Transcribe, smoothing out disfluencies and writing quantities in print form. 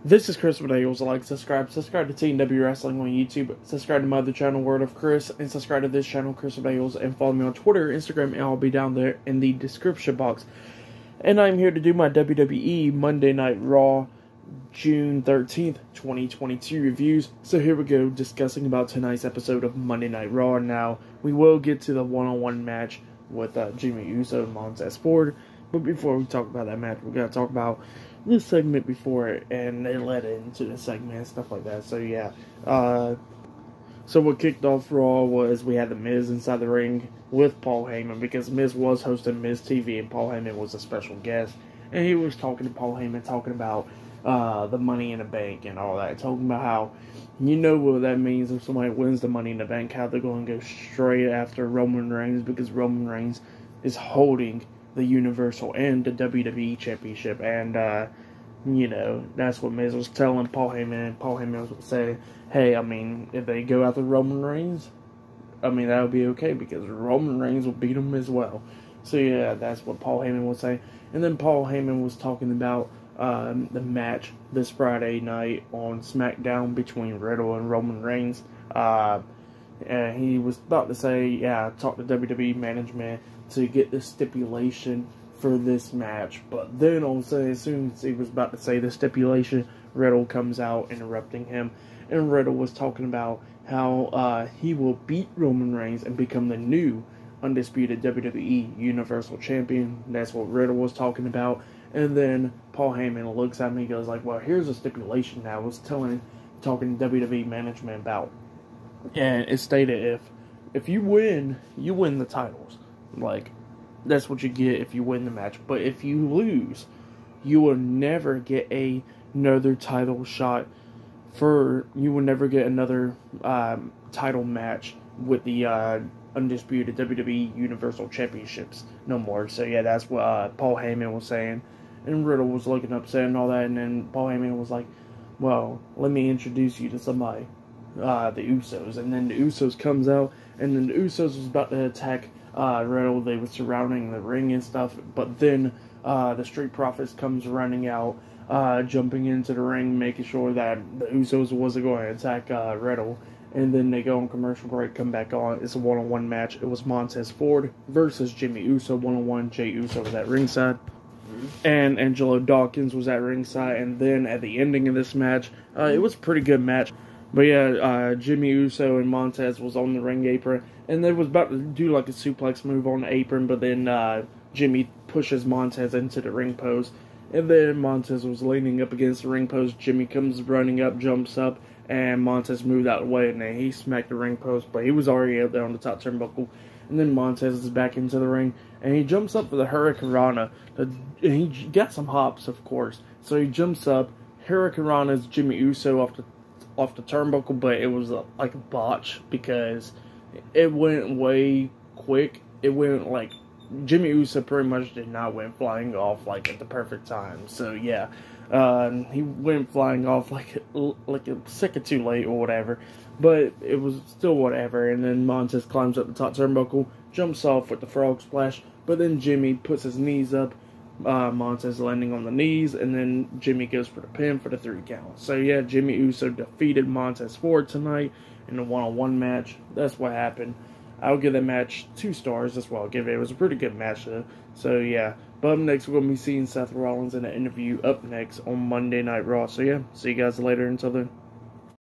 This is Chris with Angels. Like, subscribe to TNW Wrestling on YouTube, subscribe to my other channel, Word of Chris, and subscribe to this channel, Chris with Angels, and follow me on Twitter, Instagram, and I'll be down there in the description box. And I'm here to do my WWE Monday Night Raw, June 13th, 2022 reviews. So here we go, discussing about tonight's episode of Monday Night Raw. Now, we will get to the one-on-one match with Jimmy Uso and Montez Ford. But before we talk about that match, we gotta talk about this segment before it, and they led into the segment and stuff like that. So yeah, so what kicked off Raw was we had the Miz inside the ring with Paul Heyman, because Miz was hosting Miz TV and Paul Heyman was a special guest, and he was talking to Paul Heyman, talking about the Money in the Bank and all that, talking about how, you know what that means if somebody wins the Money in the Bank, how they're going to go straight after Roman Reigns, because Roman Reigns is holding the Universal and the WWE Championship, and you know, that's what Miz was telling Paul Heyman. Paul Heyman was saying, hey, I mean, if they go after Roman Reigns, I mean, that would be okay, because Roman Reigns will beat him as well. So yeah, that's what Paul Heyman was saying. And then Paul Heyman was talking about the match this Friday night on SmackDown between Riddle and Roman Reigns. And he was about to say, yeah, talk to WWE management to get the stipulation for this match. But then, all of a sudden, as soon as he was about to say the stipulation, Riddle comes out interrupting him. And Riddle was talking about how he will beat Roman Reigns and become the new Undisputed WWE Universal Champion. That's what Riddle was talking about. And then Paul Heyman looks at me and goes like, well, here's a stipulation that I was talking to WWE management about. And it stated, if you win the titles. Like, that's what you get if you win the match. But if you lose, you will never get another title shot you will never get another title match with the Undisputed WWE Universal Championships no more. So yeah, that's what Paul Heyman was saying. And Riddle was looking upset and all that, and then Paul Heyman was like, well, let me introduce you to somebody. The Usos. And then the Usos comes out, and then the Usos was about to attack Riddle. They were surrounding the ring and stuff, but then the Street Profits comes running out, jumping into the ring, making sure that the Usos wasn't going to attack Riddle. And then they go on commercial break, come back on. It's a one-on-one match. It was Montez Ford versus Jimmy Uso, one-on-one. Jay Uso was at ringside, and Angelo Dawkins was at ringside. And then at the ending of this match, it was a pretty good match. But yeah, Jimmy Uso and Montez was on the ring apron, and they was about to do like a suplex move on the apron, but then Jimmy pushes Montez into the ring post, and then Montez was leaning up against the ring post. Jimmy comes running up, jumps up, and Montez moved out of the way, and then he smacked the ring post, but he was already out there on the top turnbuckle. And then Montez is back into the ring, and he jumps up for the Hurricanrana, and he got some hops, of course. So he jumps up, Hurricanrana's Jimmy Uso off the turnbuckle, but it was like a botch, because it went way quick. It went like, Jimmy Uso pretty much did not went flying off like at the perfect time. So yeah, he went flying off like a second too late or whatever, but it was still whatever. And then Montez climbs up the top turnbuckle, jumps off with the frog splash, but then Jimmy puts his knees up, Montez landing on the knees, and then Jimmy goes for the pin for the 3 count. So yeah, Jimmy Uso defeated Montez Ford tonight in a one-on-one match. That's what happened. I'll give that match 2 stars. That's what I'll give it. It was a pretty good match though. So yeah, but up next we're going to be seeing Seth Rollins in an interview up next on Monday Night Raw. So yeah, see you guys later. Until then.